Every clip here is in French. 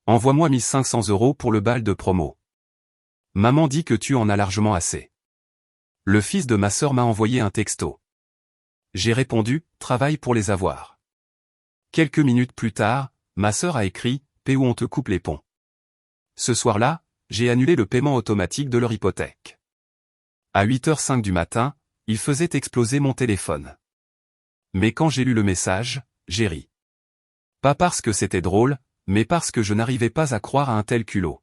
Envoie-moi 1500 € pour le bal de promo. Maman dit que tu en as largement assez. Le fils de ma sœur m'a envoyé un texto. J'ai répondu, travaille pour les avoir. Quelques minutes plus tard, ma sœur a écrit, paie ou on te coupe les ponts. Ce soir-là, j'ai annulé le paiement automatique de leur hypothèque. À 8h05 du matin, il faisait exploser mon téléphone. Mais quand j'ai lu le message, j'ai ri. Pas parce que c'était drôle, mais parce que je n'arrivais pas à croire à un tel culot.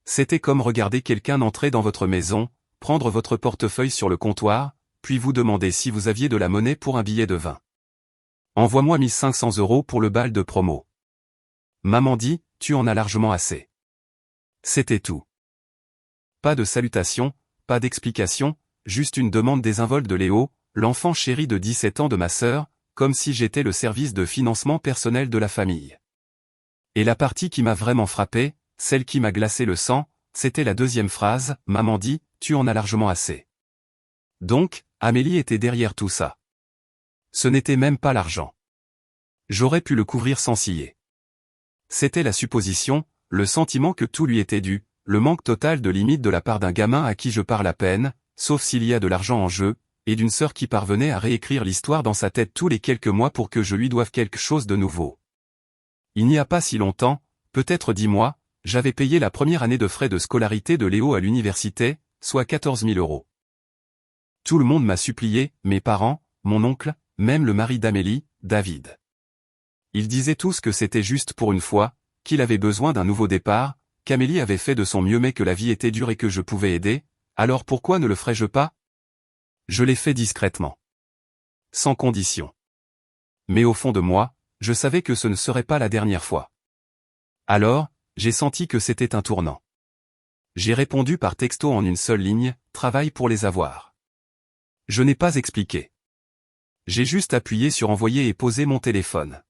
C'était comme regarder quelqu'un entrer dans votre maison, prendre votre portefeuille sur le comptoir, puis vous demander si vous aviez de la monnaie pour un billet de 20. Envoie-moi 1500 € pour le bal de promo. Maman dit, tu en as largement assez. C'était tout. Pas de salutation, pas d'explication, juste une demande désinvolte de Léo, l'enfant chéri de 17 ans de ma sœur, comme si j'étais le service de financement personnel de la famille. Et la partie qui m'a vraiment frappé, celle qui m'a glacé le sang, c'était la deuxième phrase, maman dit, tu en as largement assez. Donc, Amélie était derrière tout ça. Ce n'était même pas l'argent. J'aurais pu le couvrir sans ciller. C'était la supposition, le sentiment que tout lui était dû, le manque total de limite de la part d'un gamin à qui je parle à peine, sauf s'il y a de l'argent en jeu, et d'une sœur qui parvenait à réécrire l'histoire dans sa tête tous les quelques mois pour que je lui doive quelque chose de nouveau. Il n'y a pas si longtemps, peut-être 10 mois, j'avais payé la première année de frais de scolarité de Léo à l'université, soit 14 000 €. Tout le monde m'a supplié, mes parents, mon oncle, même le mari d'Amélie, David. Ils disaient tous que c'était juste pour une fois, qu'il avait besoin d'un nouveau départ, qu'Amélie avait fait de son mieux mais que la vie était dure et que je pouvais aider, alors pourquoi ne le ferais-je pas? Je l'ai fait discrètement. Sans condition. Mais au fond de moi, je savais que ce ne serait pas la dernière fois. Alors, j'ai senti que c'était un tournant. J'ai répondu par texto en une seule ligne, travaille pour les avoir. Je n'ai pas expliqué. J'ai juste appuyé sur envoyer et posé mon téléphone.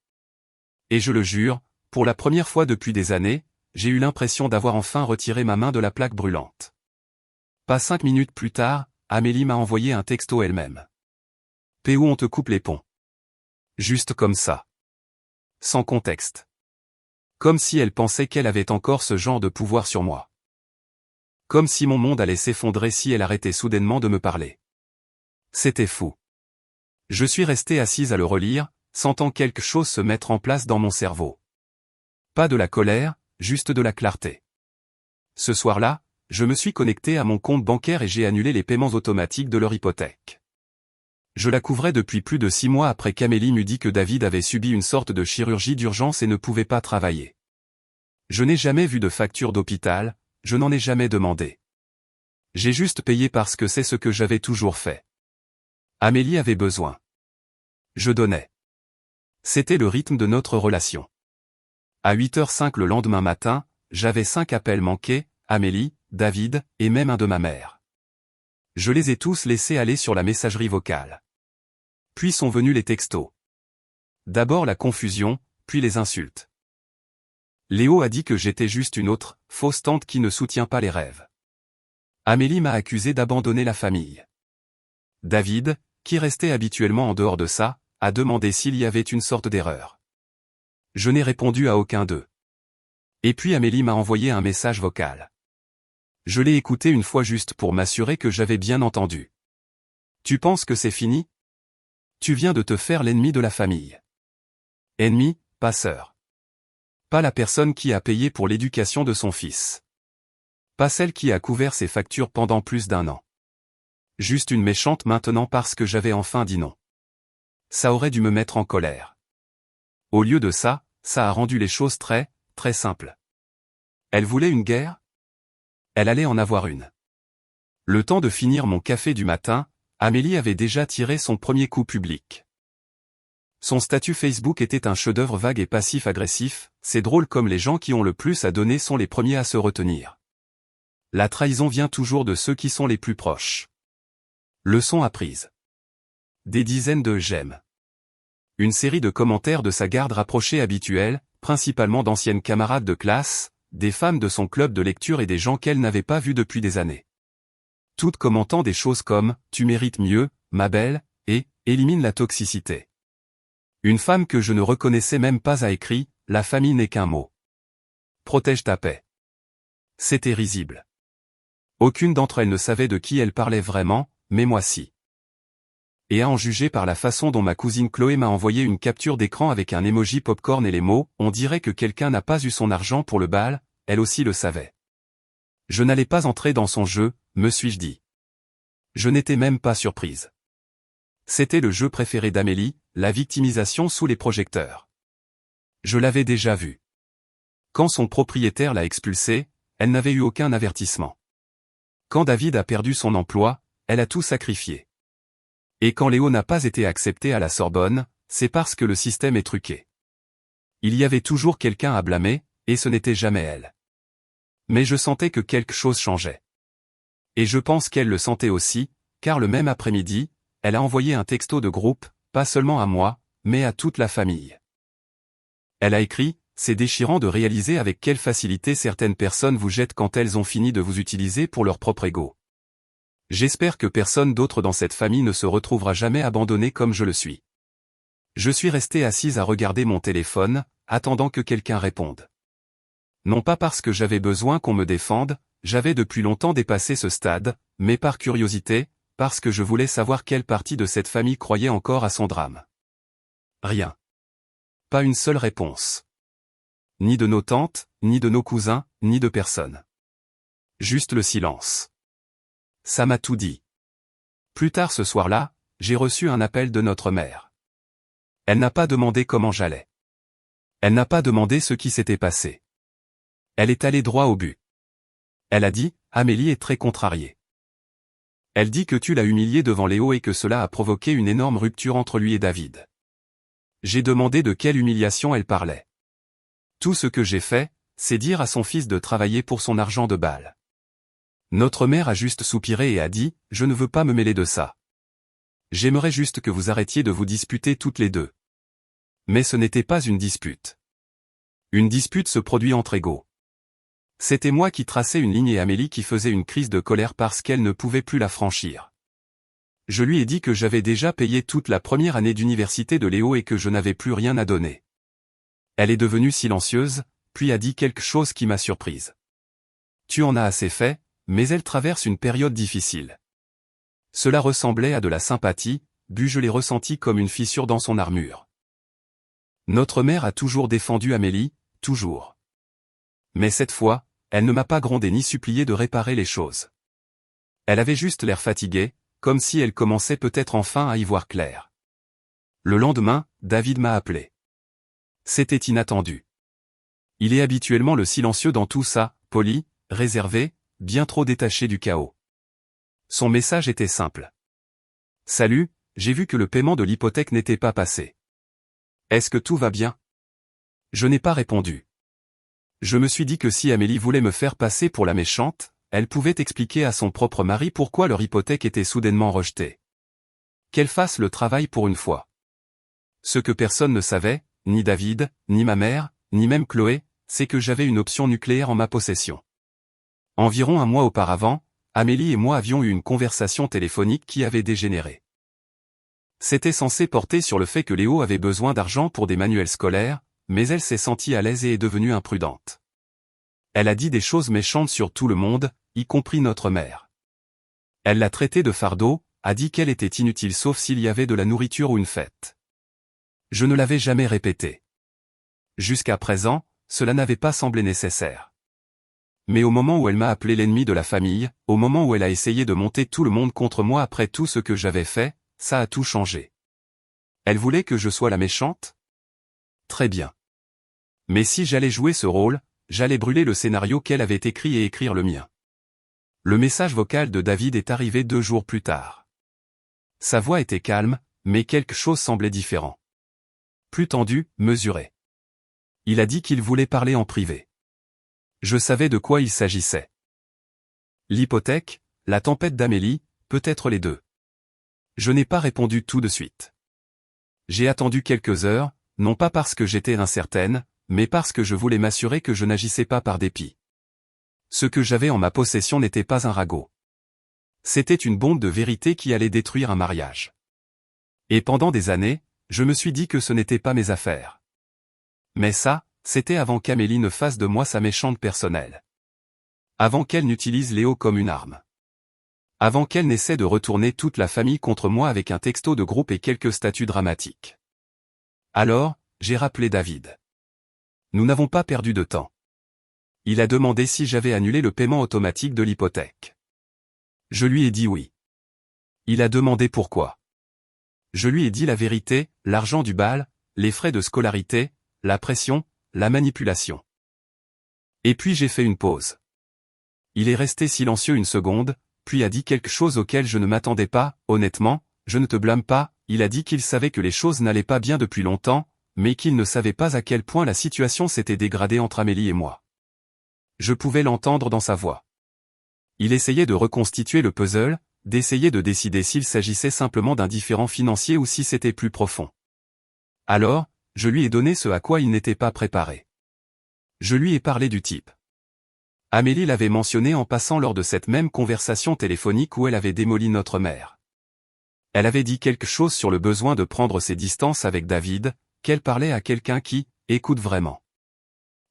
Et je le jure, pour la première fois depuis des années, j'ai eu l'impression d'avoir enfin retiré ma main de la plaque brûlante. Pas 5 minutes plus tard, Amélie m'a envoyé un texto elle-même. Paie ou on te coupe les ponts. Juste comme ça. Sans contexte. Comme si elle pensait qu'elle avait encore ce genre de pouvoir sur moi. Comme si mon monde allait s'effondrer si elle arrêtait soudainement de me parler. C'était fou. Je suis resté assise à le relire, sentant quelque chose se mettre en place dans mon cerveau. Pas de la colère, juste de la clarté. Ce soir-là, je me suis connecté à mon compte bancaire et j'ai annulé les paiements automatiques de leur hypothèque. Je la couvrais depuis plus de 6 mois après qu'Amélie m'eût dit que David avait subi une sorte de chirurgie d'urgence et ne pouvait pas travailler. Je n'ai jamais vu de facture d'hôpital, je n'en ai jamais demandé. J'ai juste payé parce que c'est ce que j'avais toujours fait. Amélie avait besoin. Je donnais. C'était le rythme de notre relation. À 8h05 le lendemain matin, j'avais 5 appels manqués, Amélie, David, et même un de ma mère. Je les ai tous laissés aller sur la messagerie vocale. Puis sont venus les textos. D'abord la confusion, puis les insultes. Léo a dit que j'étais juste une autre, fausse tante qui ne soutient pas les rêves. Amélie m'a accusé d'abandonner la famille. David, qui restait habituellement en dehors de ça, a demandé s'il y avait une sorte d'erreur. Je n'ai répondu à aucun d'eux. Et puis Amélie m'a envoyé un message vocal. Je l'ai écouté une fois juste pour m'assurer que j'avais bien entendu. Tu penses que c'est fini? Tu viens de te faire l'ennemi de la famille. Ennemi, pas sœur. Pas la personne qui a payé pour l'éducation de son fils. Pas celle qui a couvert ses factures pendant plus d'1 an. Juste une méchante maintenant parce que j'avais enfin dit non. Ça aurait dû me mettre en colère. Au lieu de ça, ça a rendu les choses très, très simples. Elle voulait une guerre? Elle allait en avoir une. Le temps de finir mon café du matin, Amélie avait déjà tiré son premier coup public. Son statut Facebook était un chef-d'œuvre vague et passif-agressif, c'est drôle comme les gens qui ont le plus à donner sont les premiers à se retenir. La trahison vient toujours de ceux qui sont les plus proches. Leçon apprise. Des dizaines de j'aime. Une série de commentaires de sa garde rapprochée habituelle, principalement d'anciennes camarades de classe, des femmes de son club de lecture et des gens qu'elle n'avait pas vus depuis des années. Toutes commentant des choses comme « Tu mérites mieux, ma belle » et « Élimine la toxicité ». Une femme que je ne reconnaissais même pas a écrit « La famille n'est qu'un mot ». Protège ta paix. C'était risible. Aucune d'entre elles ne savait de qui elle parlait vraiment, mais moi si. Et à en juger par la façon dont ma cousine Chloé m'a envoyé une capture d'écran avec un emoji popcorn et les mots « On dirait que quelqu'un n'a pas eu son argent pour le bal », elle aussi le savait. Je n'allais pas entrer dans son jeu, me suis-je dit. Je n'étais même pas surprise. C'était le jeu préféré d'Amélie, la victimisation sous les projecteurs. Je l'avais déjà vu. Quand son propriétaire l'a expulsée, elle n'avait eu aucun avertissement. Quand David a perdu son emploi, elle a tout sacrifié. Et quand Léo n'a pas été accepté à la Sorbonne, c'est parce que le système est truqué. Il y avait toujours quelqu'un à blâmer, et ce n'était jamais elle. Mais je sentais que quelque chose changeait. Et je pense qu'elle le sentait aussi, car le même après-midi, elle a envoyé un texto de groupe, pas seulement à moi, mais à toute la famille. Elle a écrit « C'est déchirant de réaliser avec quelle facilité certaines personnes vous jettent quand elles ont fini de vous utiliser pour leur propre ego. J'espère que personne d'autre dans cette famille ne se retrouvera jamais abandonné comme je le suis. Je suis restée assise à regarder mon téléphone, attendant que quelqu'un réponde. Non pas parce que j'avais besoin qu'on me défende, j'avais depuis longtemps dépassé ce stade, mais par curiosité, parce que je voulais savoir quelle partie de cette famille croyait encore à son drame. Rien. Pas une seule réponse. Ni de nos tantes, ni de nos cousins, ni de personne. Juste le silence. Ça m'a tout dit. Plus tard ce soir-là, j'ai reçu un appel de notre mère. Elle n'a pas demandé comment j'allais. Elle n'a pas demandé ce qui s'était passé. Elle est allée droit au but. Elle a dit, Amélie est très contrariée. Elle dit que tu l'as humilié devant Léo et que cela a provoqué une énorme rupture entre lui et David. J'ai demandé de quelle humiliation elle parlait. Tout ce que j'ai fait, c'est dire à son fils de travailler pour son argent de bal. Notre mère a juste soupiré et a dit, je ne veux pas me mêler de ça. J'aimerais juste que vous arrêtiez de vous disputer toutes les deux. Mais ce n'était pas une dispute. Une dispute se produit entre égaux. C'était moi qui traçais une ligne et Amélie qui faisait une crise de colère parce qu'elle ne pouvait plus la franchir. Je lui ai dit que j'avais déjà payé toute la première année d'université de Léo et que je n'avais plus rien à donner. Elle est devenue silencieuse, puis a dit quelque chose qui m'a surprise. Tu en as assez fait, mais elle traverse une période difficile. Cela ressemblait à de la sympathie, je l'ai ressenti comme une fissure dans son armure. Notre mère a toujours défendu Amélie, toujours. Mais cette fois, elle ne m'a pas grondé ni supplié de réparer les choses. Elle avait juste l'air fatiguée, comme si elle commençait peut-être enfin à y voir clair. Le lendemain, David m'a appelé. C'était inattendu. Il est habituellement le silencieux dans tout ça, poli, réservé, bien trop détaché du chaos. Son message était simple. Salut, j'ai vu que le paiement de l'hypothèque n'était pas passé. Est-ce que tout va bien? Je n'ai pas répondu. Je me suis dit que si Amélie voulait me faire passer pour la méchante, elle pouvait expliquer à son propre mari pourquoi leur hypothèque était soudainement rejetée. Qu'elle fasse le travail pour une fois. Ce que personne ne savait, ni David, ni ma mère, ni même Chloé, c'est que j'avais une option nucléaire en ma possession. Environ un mois auparavant, Amélie et moi avions eu une conversation téléphonique qui avait dégénéré. C'était censé porter sur le fait que Léo avait besoin d'argent pour des manuels scolaires, mais elle s'est sentie à l'aise et est devenue imprudente. Elle a dit des choses méchantes sur tout le monde, y compris notre mère. Elle l'a traité de fardeau, a dit qu'elle était inutile sauf s'il y avait de la nourriture ou une fête. Je ne l'avais jamais répété. Jusqu'à présent, cela n'avait pas semblé nécessaire. Mais au moment où elle m'a appelé l'ennemi de la famille, au moment où elle a essayé de monter tout le monde contre moi après tout ce que j'avais fait, ça a tout changé. Elle voulait que je sois la méchante? Très bien. Mais si j'allais jouer ce rôle, j'allais brûler le scénario qu'elle avait écrit et écrire le mien. Le message vocal de David est arrivé 2 jours plus tard. Sa voix était calme, mais quelque chose semblait différent. Plus tendu, mesuré. Il a dit qu'il voulait parler en privé. Je savais de quoi il s'agissait. L'hypothèque, la tempête d'Amélie, peut-être les deux. Je n'ai pas répondu tout de suite. J'ai attendu quelques heures, non pas parce que j'étais incertaine, mais parce que je voulais m'assurer que je n'agissais pas par dépit. Ce que j'avais en ma possession n'était pas un ragot. C'était une bombe de vérité qui allait détruire un mariage. Et pendant des années, je me suis dit que ce n'était pas mes affaires. Mais ça, C'était avant qu'Amélie ne fasse de moi sa méchante personnelle. Avant qu'elle n'utilise Léo comme une arme. Avant qu'elle n'essaie de retourner toute la famille contre moi avec un texto de groupe et quelques statuts dramatiques. Alors, j'ai rappelé David. Nous n'avons pas perdu de temps. Il a demandé si j'avais annulé le paiement automatique de l'hypothèque. Je lui ai dit oui. Il a demandé pourquoi. Je lui ai dit la vérité, l'argent du bal, les frais de scolarité, la pression, la manipulation. Et puis j'ai fait une pause. Il est resté silencieux une seconde, puis a dit quelque chose auquel je ne m'attendais pas. Honnêtement, je ne te blâme pas, il a dit qu'il savait que les choses n'allaient pas bien depuis longtemps, mais qu'il ne savait pas à quel point la situation s'était dégradée entre Amélie et moi. Je pouvais l'entendre dans sa voix. Il essayait de reconstituer le puzzle, d'essayer de décider s'il s'agissait simplement d'un différend financier ou si c'était plus profond. Alors, je lui ai donné ce à quoi il n'était pas préparé. Je lui ai parlé du type. Amélie l'avait mentionné en passant lors de cette même conversation téléphonique où elle avait démoli notre mère. Elle avait dit quelque chose sur le besoin de prendre ses distances avec David, qu'elle parlait à quelqu'un qui écoute vraiment.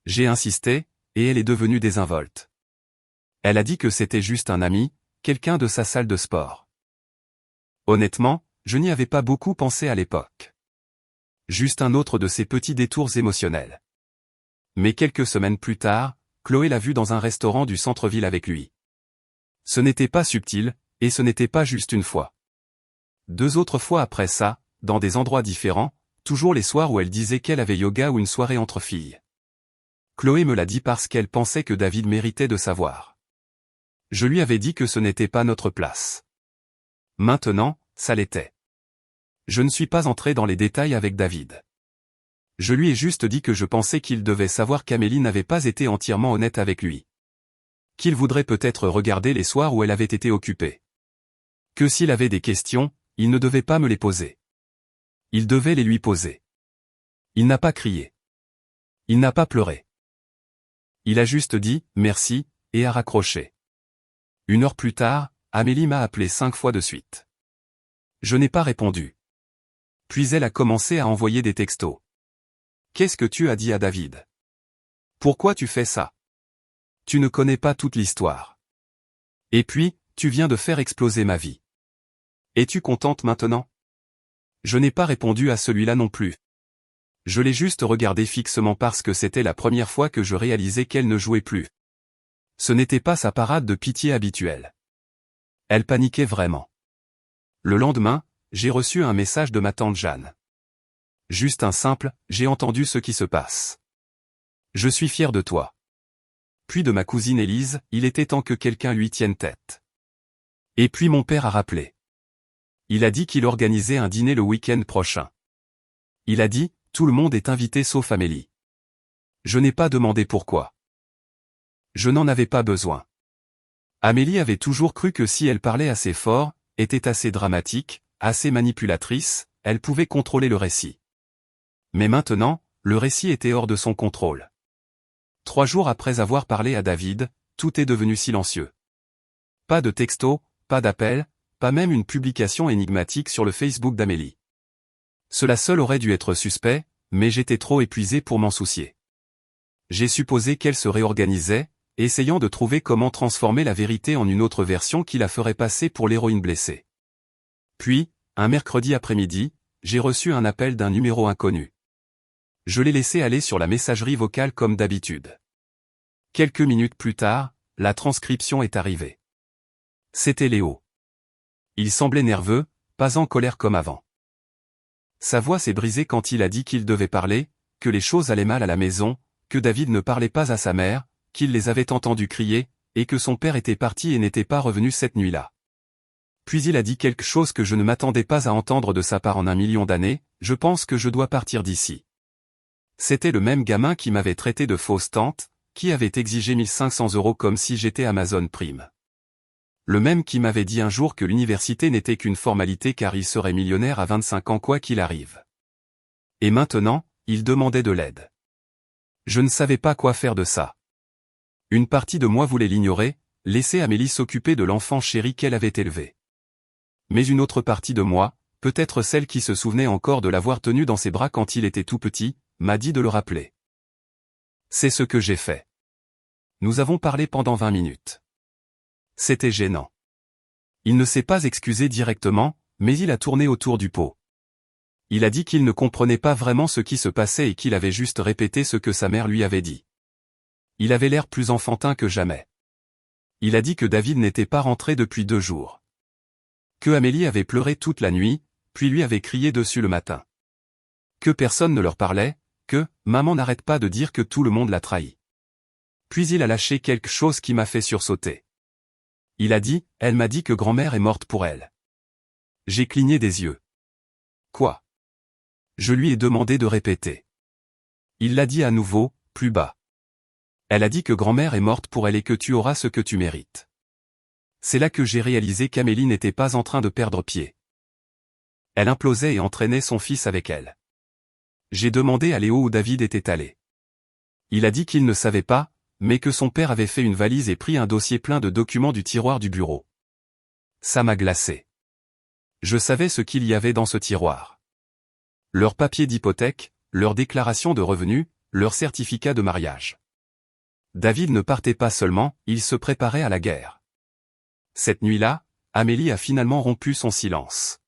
J'ai insisté, et elle est devenue désinvolte. Elle a dit que c'était juste un ami, quelqu'un de sa salle de sport. Honnêtement, je n'y avais pas beaucoup pensé à l'époque. Juste un autre de ces petits détours émotionnels. Mais quelques semaines plus tard, Chloé l'a vu dans un restaurant du centre-ville avec lui. Ce n'était pas subtil, et ce n'était pas juste une fois. 2 autres fois après ça, dans des endroits différents, toujours les soirs où elle disait qu'elle avait yoga ou une soirée entre filles. Chloé me l'a dit parce qu'elle pensait que David méritait de savoir. Je lui avais dit que ce n'était pas notre place. Maintenant, ça l'était. Je ne suis pas entré dans les détails avec David. Je lui ai juste dit que je pensais qu'il devait savoir qu'Amélie n'avait pas été entièrement honnête avec lui. Qu'il voudrait peut-être regarder les soirs où elle avait été occupée. Que s'il avait des questions, il ne devait pas me les poser. Il devait les lui poser. Il n'a pas crié. Il n'a pas pleuré. Il a juste dit « merci » et a raccroché. 1 heure plus tard, Amélie m'a appelé 5 fois de suite. Je n'ai pas répondu. Puis elle a commencé à envoyer des textos. Qu'est-ce que tu as dit à David? Pourquoi tu fais ça? Tu ne connais pas toute l'histoire. Et puis, tu viens de faire exploser ma vie. Es-tu contente maintenant? Je n'ai pas répondu à celui-là non plus. Je l'ai juste regardé fixement parce que c'était la première fois que je réalisais qu'elle ne jouait plus. Ce n'était pas sa parade de pitié habituelle. Elle paniquait vraiment. Le lendemain, j'ai reçu un message de ma tante Jeanne. Juste un simple « j'ai entendu ce qui se passe. Je suis fier de toi. » Puis de ma cousine Élise, il était temps que quelqu'un lui tienne tête. Et puis mon père a rappelé. Il a dit qu'il organisait un dîner le week-end prochain. Il a dit « tout le monde est invité sauf Amélie. » Je n'ai pas demandé pourquoi. Je n'en avais pas besoin. Amélie avait toujours cru que si elle parlait assez fort, était assez dramatique, assez manipulatrice, elle pouvait contrôler le récit. Mais maintenant, le récit était hors de son contrôle. 3 jours après avoir parlé à David, tout est devenu silencieux. Pas de texto, pas d'appel, pas même une publication énigmatique sur le Facebook d'Amélie. Cela seul aurait dû être suspect, mais j'étais trop épuisé pour m'en soucier. J'ai supposé qu'elle se réorganisait, essayant de trouver comment transformer la vérité en une autre version qui la ferait passer pour l'héroïne blessée. Puis, un mercredi après-midi, j'ai reçu un appel d'un numéro inconnu. Je l'ai laissé aller sur la messagerie vocale comme d'habitude. Quelques minutes plus tard, la transcription est arrivée. C'était Léo. Il semblait nerveux, pas en colère comme avant. Sa voix s'est brisée quand il a dit qu'il devait parler, que les choses allaient mal à la maison, que David ne parlait pas à sa mère, qu'il les avait entendus crier, et que son père était parti et n'était pas revenu cette nuit-là. Puis il a dit quelque chose que je ne m'attendais pas à entendre de sa part en 1 million d'années, je pense que je dois partir d'ici. C'était le même gamin qui m'avait traité de fausse tante, qui avait exigé 1 500 € comme si j'étais Amazon Prime. Le même qui m'avait dit un jour que l'université n'était qu'une formalité car il serait millionnaire à 25 ans quoi qu'il arrive. Et maintenant, il demandait de l'aide. Je ne savais pas quoi faire de ça. Une partie de moi voulait l'ignorer, laisser Amélie s'occuper de l'enfant chéri qu'elle avait élevé. Mais une autre partie de moi, peut-être celle qui se souvenait encore de l'avoir tenu dans ses bras quand il était tout petit, m'a dit de le rappeler. C'est ce que j'ai fait. Nous avons parlé pendant 20 minutes. C'était gênant. Il ne s'est pas excusé directement, mais il a tourné autour du pot. Il a dit qu'il ne comprenait pas vraiment ce qui se passait et qu'il avait juste répété ce que sa mère lui avait dit. Il avait l'air plus enfantin que jamais. Il a dit que David n'était pas rentré depuis 2 jours. Que Amélie avait pleuré toute la nuit, puis lui avait crié dessus le matin. Que personne ne leur parlait, que « maman n'arrête pas de dire que tout le monde l'a trahi ». Puis il a lâché quelque chose qui m'a fait sursauter. Il a dit « elle m'a dit que grand-mère est morte pour elle ». J'ai cligné des yeux. Quoi? Je lui ai demandé de répéter. Il l'a dit à nouveau, plus bas. Elle a dit que grand-mère est morte pour elle et que tu auras ce que tu mérites. C'est là que j'ai réalisé qu'Amélie n'était pas en train de perdre pied. Elle implosait et entraînait son fils avec elle. J'ai demandé à Léo où David était allé. Il a dit qu'il ne savait pas, mais que son père avait fait une valise et pris un dossier plein de documents du tiroir du bureau. Ça m'a glacé. Je savais ce qu'il y avait dans ce tiroir. Leurs papiers d'hypothèque, leur déclaration de revenus, leur certificat de mariage. David ne partait pas seulement, il se préparait à la guerre. Cette nuit-là, Amélie a finalement rompu son silence.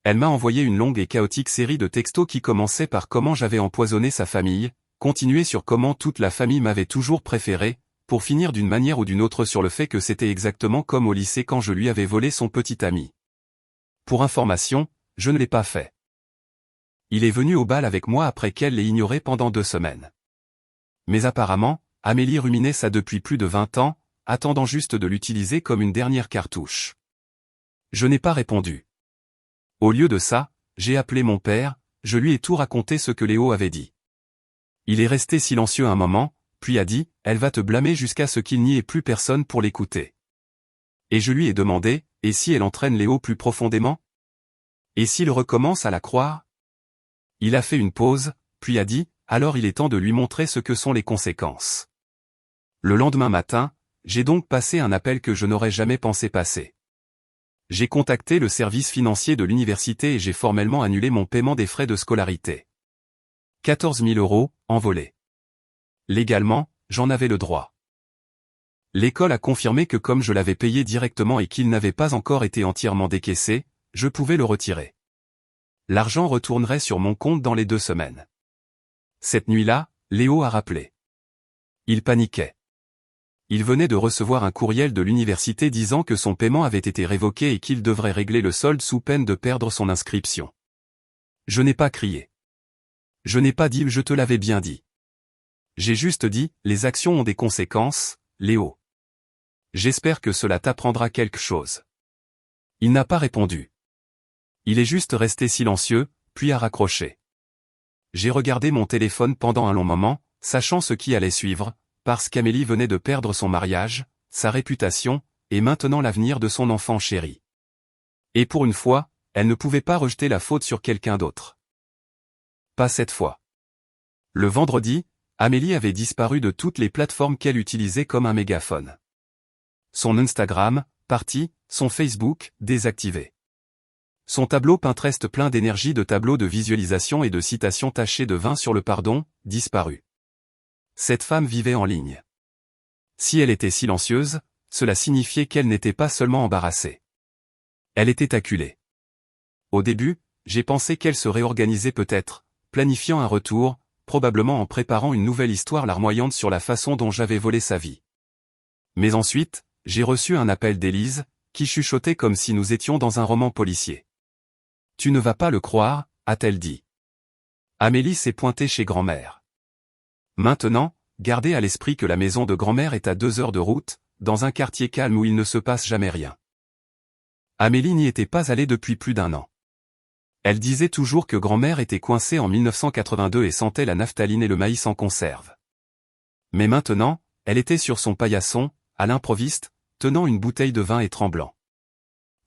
Elle m'a envoyé une longue et chaotique série de textos qui commençaient par comment j'avais empoisonné sa famille, continuait sur comment toute la famille m'avait toujours préféré, pour finir d'une manière ou d'une autre sur le fait que c'était exactement comme au lycée quand je lui avais volé son petit ami. Pour information, je ne l'ai pas fait. Il est venu au bal avec moi après qu'elle l'ait ignoré pendant 2 semaines. Mais apparemment, Amélie ruminait ça depuis plus de 20 ans, attendant juste de l'utiliser comme une dernière cartouche. Je n'ai pas répondu. Au lieu de ça, j'ai appelé mon père, je lui ai tout raconté ce que Léo avait dit. Il est resté silencieux un moment, puis a dit « Elle va te blâmer jusqu'à ce qu'il n'y ait plus personne pour l'écouter ». Et je lui ai demandé « Et si elle entraîne Léo plus profondément? Et s'il recommence à la croire ?» Il a fait une pause, puis a dit « Alors il est temps de lui montrer ce que sont les conséquences ». Le lendemain matin, j'ai donc passé un appel que je n'aurais jamais pensé passer. J'ai contacté le service financier de l'université et j'ai formellement annulé mon paiement des frais de scolarité. 14 000 € envolés. Légalement, j'en avais le droit. L'école a confirmé que comme je l'avais payé directement et qu'il n'avait pas encore été entièrement décaissé, je pouvais le retirer. L'argent retournerait sur mon compte dans les 2 semaines. Cette nuit-là, Léo a rappelé. Il paniquait. Il venait de recevoir un courriel de l'université disant que son paiement avait été révoqué et qu'il devrait régler le solde sous peine de perdre son inscription. Je n'ai pas crié. Je n'ai pas dit « je te l'avais bien dit ». J'ai juste dit « les actions ont des conséquences, Léo. J'espère que cela t'apprendra quelque chose ». Il n'a pas répondu. Il est juste resté silencieux, puis a raccroché. J'ai regardé mon téléphone pendant un long moment, sachant ce qui allait suivre, parce qu'Amélie venait de perdre son mariage, sa réputation, et maintenant l'avenir de son enfant chéri. Et pour une fois, elle ne pouvait pas rejeter la faute sur quelqu'un d'autre. Pas cette fois. Le vendredi, Amélie avait disparu de toutes les plateformes qu'elle utilisait comme un mégaphone. Son Instagram, parti, son Facebook, désactivé. Son tableau Pinterest plein d'énergie de tableaux de visualisation et de citations tachées de vin sur le pardon, disparu. Cette femme vivait en ligne. Si elle était silencieuse, cela signifiait qu'elle n'était pas seulement embarrassée. Elle était acculée. Au début, j'ai pensé qu'elle se réorganisait peut-être, planifiant un retour, probablement en préparant une nouvelle histoire larmoyante sur la façon dont j'avais volé sa vie. Mais ensuite, j'ai reçu un appel d'Élise, qui chuchotait comme si nous étions dans un roman policier. « Tu ne vas pas le croire », a-t-elle dit. Amélie s'est pointée chez grand-mère. Maintenant, gardez à l'esprit que la maison de grand-mère est à 2 heures de route, dans un quartier calme où il ne se passe jamais rien. Amélie n'y était pas allée depuis plus d'1 an. Elle disait toujours que grand-mère était coincée en 1982 et sentait la naphtaline et le maïs en conserve. Mais maintenant, elle était sur son paillasson, à l'improviste, tenant une bouteille de vin et tremblant.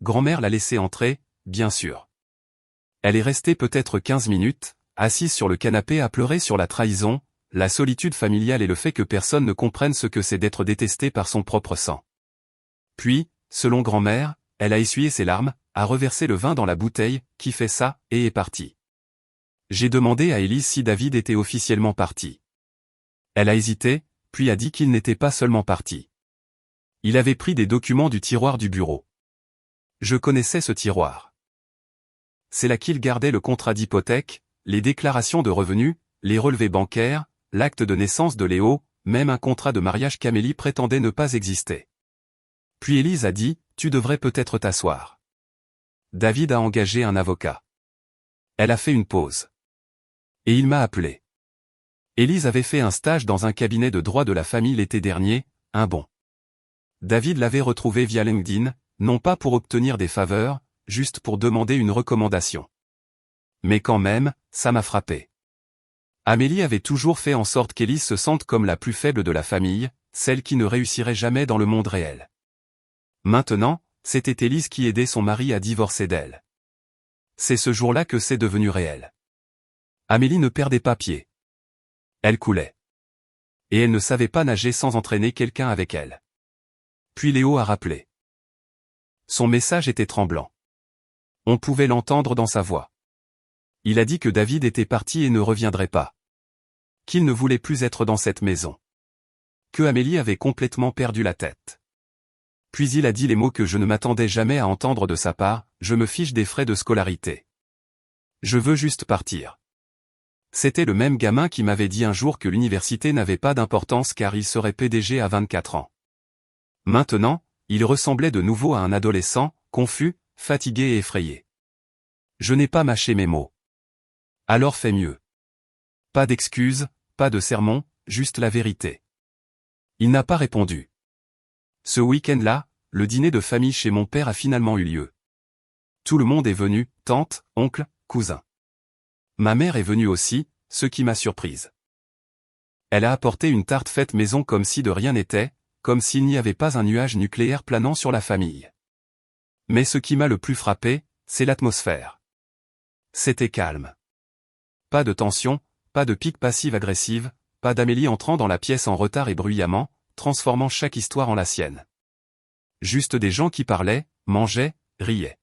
Grand-mère l'a laissée entrer, bien sûr. Elle est restée peut-être 15 minutes, assise sur le canapé à pleurer sur la trahison, la solitude familiale et le fait que personne ne comprenne ce que c'est d'être détesté par son propre sang. Puis, selon grand-mère, elle a essuyé ses larmes, a reversé le vin dans la bouteille, qui fait ça, et est partie. J'ai demandé à Élise si David était officiellement parti. Elle a hésité, puis a dit qu'il n'était pas seulement parti. Il avait pris des documents du tiroir du bureau. Je connaissais ce tiroir. C'est là qu'il gardait le contrat d'hypothèque, les déclarations de revenus, les relevés bancaires, l'acte de naissance de Léo, même un contrat de mariage qu'Amélie prétendait ne pas exister. Puis Élise a dit, tu devrais peut-être t'asseoir. David a engagé un avocat. Elle a fait une pause. Et il m'a appelé. Élise avait fait un stage dans un cabinet de droit de la famille l'été dernier, un bon. David l'avait retrouvé via LinkedIn, non pas pour obtenir des faveurs, juste pour demander une recommandation. Mais quand même, ça m'a frappé. Amélie avait toujours fait en sorte qu'Élise se sente comme la plus faible de la famille, celle qui ne réussirait jamais dans le monde réel. Maintenant, c'était Élise qui aidait son mari à divorcer d'elle. C'est ce jour-là que c'est devenu réel. Amélie ne perdait pas pied. Elle coulait. Et elle ne savait pas nager sans entraîner quelqu'un avec elle. Puis Léo a rappelé. Son message était tremblant. On pouvait l'entendre dans sa voix. Il a dit que David était parti et ne reviendrait pas. Qu'il ne voulait plus être dans cette maison. Que Amélie avait complètement perdu la tête. Puis il a dit les mots que je ne m'attendais jamais à entendre de sa part, je me fiche des frais de scolarité. Je veux juste partir. C'était le même gamin qui m'avait dit un jour que l'université n'avait pas d'importance car il serait PDG à 24 ans. Maintenant, il ressemblait de nouveau à un adolescent, confus, fatigué et effrayé. Je n'ai pas mâché mes mots. Alors fais mieux. Pas d'excuses, pas de sermon, juste la vérité. Il n'a pas répondu. Ce week-end-là, le dîner de famille chez mon père a finalement eu lieu. Tout le monde est venu, tante, oncle, cousin. Ma mère est venue aussi, ce qui m'a surprise. Elle a apporté une tarte faite maison comme si de rien n'était, comme s'il n'y avait pas un nuage nucléaire planant sur la famille. Mais ce qui m'a le plus frappé, c'est l'atmosphère. C'était calme. Pas de tension, pas de pique passive-agressive, pas d'Amélie entrant dans la pièce en retard et bruyamment, transformant chaque histoire en la sienne. Juste des gens qui parlaient, mangeaient, riaient.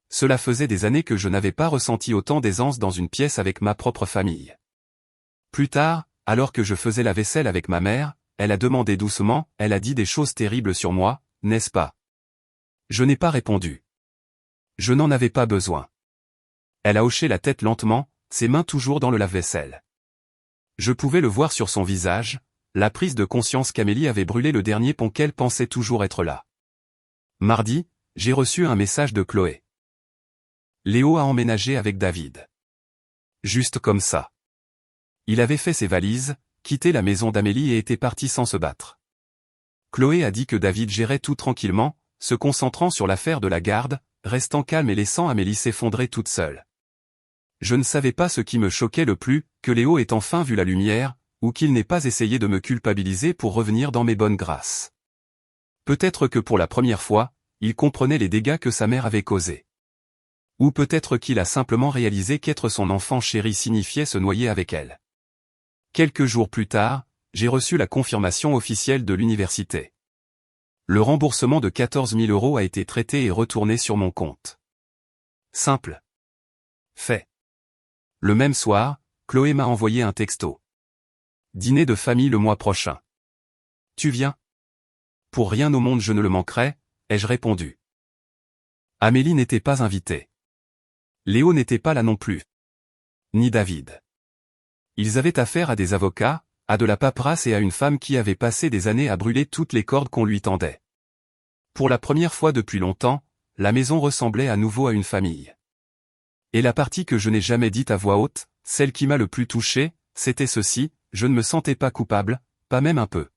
Cela faisait des années que je n'avais pas ressenti autant d'aisance dans une pièce avec ma propre famille. Plus tard, alors que je faisais la vaisselle avec ma mère, elle a demandé doucement, elle a dit des choses terribles sur moi, n'est-ce pas? Je n'ai pas répondu. Je n'en avais pas besoin. Elle a hoché la tête lentement, ses mains toujours dans le lave-vaisselle. Je pouvais le voir sur son visage, la prise de conscience qu'Amélie avait brûlé le dernier pont qu'elle pensait toujours être là. Mardi, j'ai reçu un message de Chloé. Léo a emménagé avec David. Juste comme ça. Il avait fait ses valises, quitté la maison d'Amélie et était parti sans se battre. Chloé a dit que David gérait tout tranquillement, se concentrant sur l'affaire de la garde, restant calme et laissant Amélie s'effondrer toute seule. Je ne savais pas ce qui me choquait le plus, que Léo ait enfin vu la lumière, ou qu'il n'ait pas essayé de me culpabiliser pour revenir dans mes bonnes grâces. Peut-être que pour la première fois, il comprenait les dégâts que sa mère avait causés. Ou peut-être qu'il a simplement réalisé qu'être son enfant chéri signifiait se noyer avec elle. Quelques jours plus tard, j'ai reçu la confirmation officielle de l'université. Le remboursement de 14 000 € a été traité et retourné sur mon compte. Simple. Fait. Le même soir, Chloé m'a envoyé un texto. Dîner de famille le mois prochain. Tu viens? Pour rien au monde je ne le manquerai, ai-je répondu. Amélie n'était pas invitée. Léo n'était pas là non plus. Ni David. Ils avaient affaire à des avocats, à de la paperasse et à une femme qui avait passé des années à brûler toutes les cordes qu'on lui tendait. Pour la première fois depuis longtemps, la maison ressemblait à nouveau à une famille. Et la partie que je n'ai jamais dite à voix haute, celle qui m'a le plus touché, c'était ceci, je ne me sentais pas coupable, pas même un peu.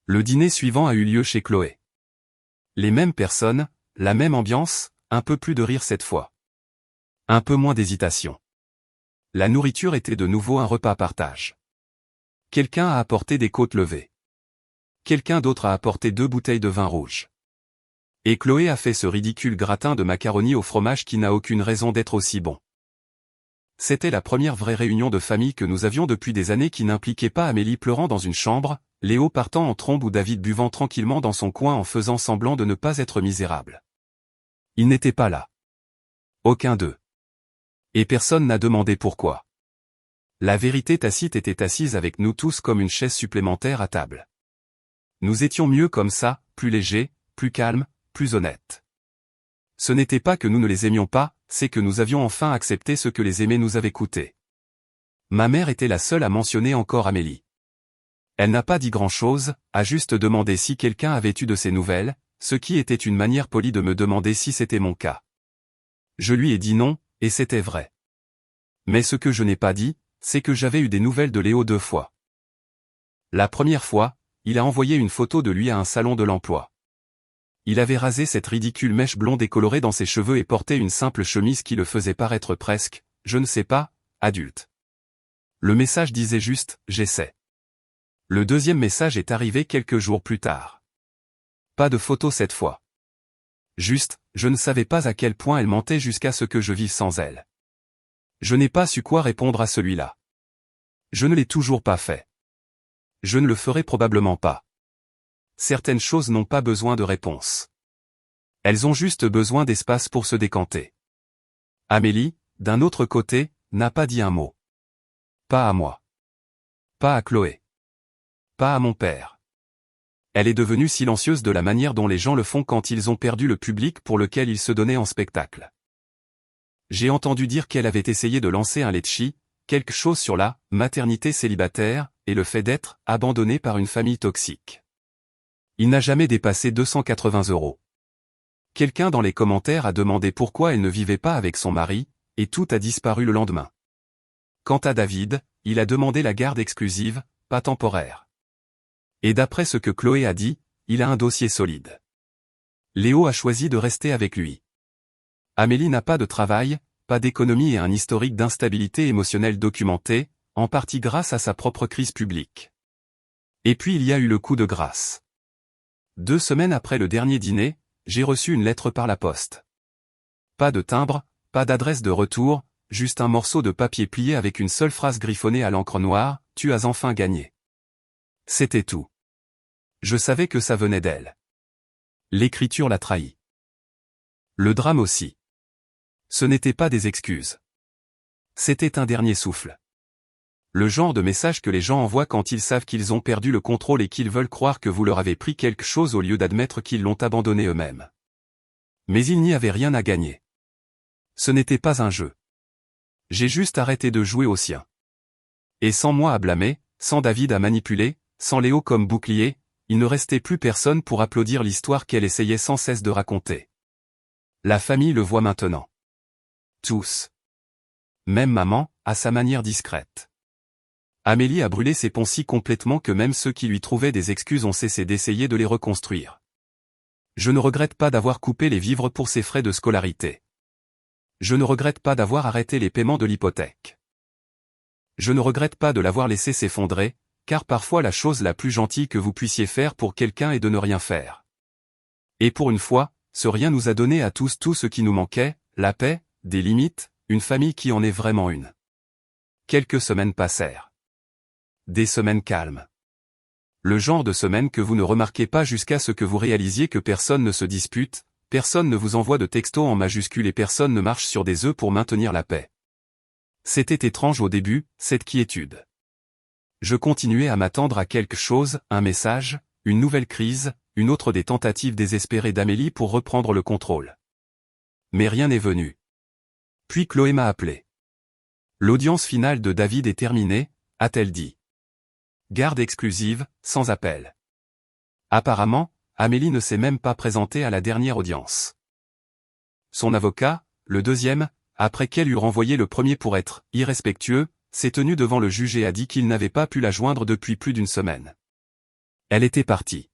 Le dîner suivant a eu lieu chez Chloé. Les mêmes personnes, la même ambiance, un peu plus de rire cette fois. Un peu moins d'hésitation. La nourriture était de nouveau un repas à partage. Quelqu'un a apporté des côtes levées. Quelqu'un d'autre a apporté 2 bouteilles de vin rouge. Et Chloé a fait ce ridicule gratin de macaroni au fromage qui n'a aucune raison d'être aussi bon. C'était la première vraie réunion de famille que nous avions depuis des années qui n'impliquait pas Amélie pleurant dans une chambre, Léo partant en trombe ou David buvant tranquillement dans son coin en faisant semblant de ne pas être misérable. Ils n'étaient pas là. Aucun d'eux. Et personne n'a demandé pourquoi. La vérité tacite était assise avec nous tous comme une chaise supplémentaire à table. Nous étions mieux comme ça, plus légers, plus calmes, plus honnêtes. Ce n'était pas que nous ne les aimions pas, c'est que nous avions enfin accepté ce que les aimer nous avait coûté. Ma mère était la seule à mentionner encore Amélie. Elle n'a pas dit grand-chose, a juste demandé si quelqu'un avait eu de ses nouvelles, ce qui était une manière polie de me demander si c'était mon cas. Je lui ai dit non, et c'était vrai. Mais ce que je n'ai pas dit, c'est que j'avais eu des nouvelles de Léo 2 fois. La première fois, il a envoyé une photo de lui à un salon de l'emploi. Il avait rasé cette ridicule mèche blonde et colorée dans ses cheveux et portait une simple chemise qui le faisait paraître presque, je ne sais pas, adulte. Le message disait juste « j'essaie ». Le deuxième message est arrivé quelques jours plus tard. Pas de photo cette fois. Juste, je ne savais pas à quel point elle mentait jusqu'à ce que je vive sans elle. Je n'ai pas su quoi répondre à celui-là. Je ne l'ai toujours pas fait. Je ne le ferai probablement pas. Certaines choses n'ont pas besoin de réponse. Elles ont juste besoin d'espace pour se décanter. Amélie, d'un autre côté, n'a pas dit un mot. Pas à moi. Pas à Chloé. Pas à mon père. Elle est devenue silencieuse de la manière dont les gens le font quand ils ont perdu le public pour lequel ils se donnaient en spectacle. J'ai entendu dire qu'elle avait essayé de lancer un Letchi, quelque chose sur la maternité célibataire, et le fait d'être abandonnée par une famille toxique. Il n'a jamais dépassé 280 €. Quelqu'un dans les commentaires a demandé pourquoi elle ne vivait pas avec son mari, et tout a disparu le lendemain. Quant à David, il a demandé la garde exclusive, pas temporaire. Et d'après ce que Chloé a dit, il a un dossier solide. Léo a choisi de rester avec lui. Amélie n'a pas de travail, pas d'économie et un historique d'instabilité émotionnelle documenté, en partie grâce à sa propre crise publique. Et puis il y a eu le coup de grâce. 2 semaines après le dernier dîner, j'ai reçu une lettre par la poste. Pas de timbre, pas d'adresse de retour, juste un morceau de papier plié avec une seule phrase griffonnée à l'encre noire, « Tu as enfin gagné ». C'était tout. Je savais que ça venait d'elle. L'écriture l'a trahi. Le drame aussi. Ce n'était pas des excuses. C'était un dernier souffle. Le genre de message que les gens envoient quand ils savent qu'ils ont perdu le contrôle et qu'ils veulent croire que vous leur avez pris quelque chose au lieu d'admettre qu'ils l'ont abandonné eux-mêmes. Mais il n'y avait rien à gagner. Ce n'était pas un jeu. J'ai juste arrêté de jouer au sien. Et sans moi à blâmer, sans David à manipuler, sans Léo comme bouclier, il ne restait plus personne pour applaudir l'histoire qu'elle essayait sans cesse de raconter. La famille le voit maintenant. Tous. Même maman, à sa manière discrète. Amélie a brûlé ses ponts si complètement que même ceux qui lui trouvaient des excuses ont cessé d'essayer de les reconstruire. Je ne regrette pas d'avoir coupé les vivres pour ses frais de scolarité. Je ne regrette pas d'avoir arrêté les paiements de l'hypothèque. Je ne regrette pas de l'avoir laissé s'effondrer, car parfois la chose la plus gentille que vous puissiez faire pour quelqu'un est de ne rien faire. Et pour une fois, ce rien nous a donné à tous tout ce qui nous manquait, la paix, des limites, une famille qui en est vraiment une. Quelques semaines passèrent. Des semaines calmes. Le genre de semaines que vous ne remarquez pas jusqu'à ce que vous réalisiez que personne ne se dispute, personne ne vous envoie de textos en majuscules et personne ne marche sur des œufs pour maintenir la paix. C'était étrange au début, cette quiétude. Je continuais à m'attendre à quelque chose, un message, une nouvelle crise, une autre des tentatives désespérées d'Amélie pour reprendre le contrôle. Mais rien n'est venu. Puis Chloé m'a appelé. L'audience finale de David est terminée, a-t-elle dit. Garde exclusive, sans appel. Apparemment, Amélie ne s'est même pas présentée à la dernière audience. Son avocat, le deuxième, après qu'elle eut renvoyé le premier pour être irrespectueux, s'est tenu devant le juge et a dit qu'il n'avait pas pu la joindre depuis plus d'1 semaine. Elle était partie.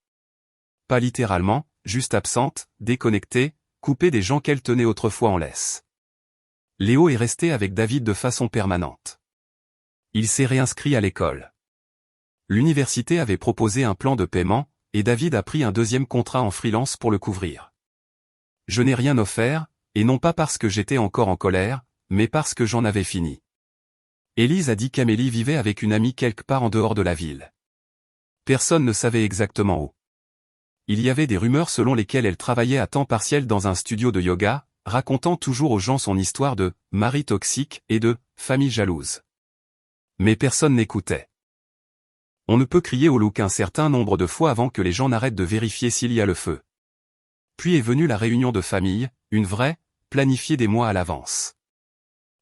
Pas littéralement, juste absente, déconnectée, coupée des gens qu'elle tenait autrefois en laisse. Léo est resté avec David de façon permanente. Il s'est réinscrit à l'école. L'université avait proposé un plan de paiement, et David a pris un deuxième contrat en freelance pour le couvrir. Je n'ai rien offert, et non pas parce que j'étais encore en colère, mais parce que j'en avais fini. Élise a dit qu'Amélie vivait avec une amie quelque part en dehors de la ville. Personne ne savait exactement où. Il y avait des rumeurs selon lesquelles elle travaillait à temps partiel dans un studio de yoga, racontant toujours aux gens son histoire de « mari toxique » et de « famille jalouse ». Mais personne n'écoutait. On ne peut crier au loup qu'un certain nombre de fois avant que les gens n'arrêtent de vérifier s'il y a le feu. Puis est venue la réunion de famille, une vraie, planifiée des mois à l'avance.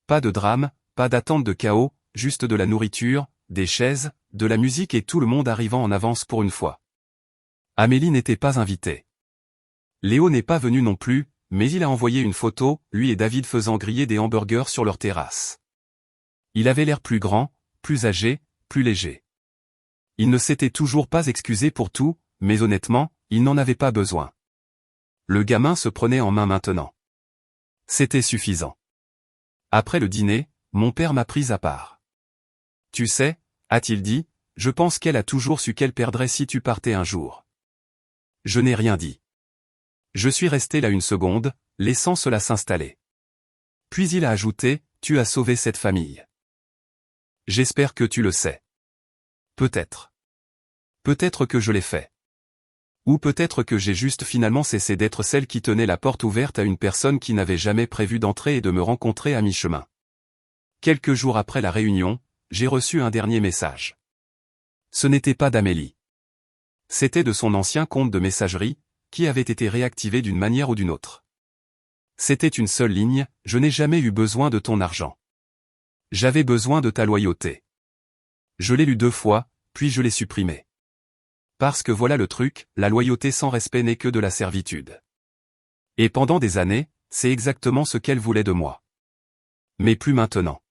Pas de drame, pas d'attente de chaos, juste de la nourriture, des chaises, de la musique et tout le monde arrivant en avance pour une fois. Amélie n'était pas invitée. Léo n'est pas venu non plus, mais il a envoyé une photo, lui et David faisant griller des hamburgers sur leur terrasse. Il avait l'air plus grand, plus âgé, plus léger. Il ne s'était toujours pas excusé pour tout, mais honnêtement, il n'en avait pas besoin. Le gamin se prenait en main maintenant. C'était suffisant. Après le dîner, mon père m'a prise à part. Tu sais, a-t-il dit, je pense qu'elle a toujours su qu'elle perdrait si tu partais un jour. Je n'ai rien dit. Je suis resté là une seconde, laissant cela s'installer. Puis il a ajouté, tu as sauvé cette famille. J'espère que tu le sais. Peut-être. Peut-être que je l'ai fait. Ou peut-être que j'ai juste finalement cessé d'être celle qui tenait la porte ouverte à une personne qui n'avait jamais prévu d'entrer et de me rencontrer à mi-chemin. Quelques jours après la réunion, j'ai reçu un dernier message. Ce n'était pas d'Amélie. C'était de son ancien compte de messagerie, qui avait été réactivé d'une manière ou d'une autre. C'était une seule ligne, je n'ai jamais eu besoin de ton argent. J'avais besoin de ta loyauté. Je l'ai lu 2 fois, puis je l'ai supprimé. Parce que voilà le truc, la loyauté sans respect n'est que de la servitude. Et pendant des années, c'est exactement ce qu'elle voulait de moi. Mais plus maintenant.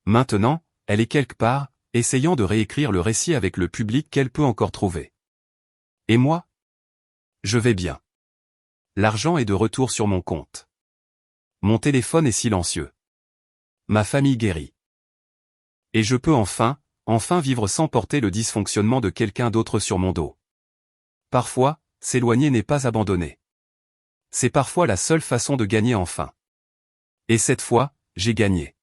Maintenant, elle est quelque part, essayant de réécrire le récit avec le public qu'elle peut encore trouver. Et moi? Je vais bien. L'argent est de retour sur mon compte. Mon téléphone est silencieux. Ma famille guérit. Et je peux enfin vivre sans porter le dysfonctionnement de quelqu'un d'autre sur mon dos. Parfois, s'éloigner n'est pas abandonner. C'est parfois la seule façon de gagner enfin. Et cette fois, j'ai gagné.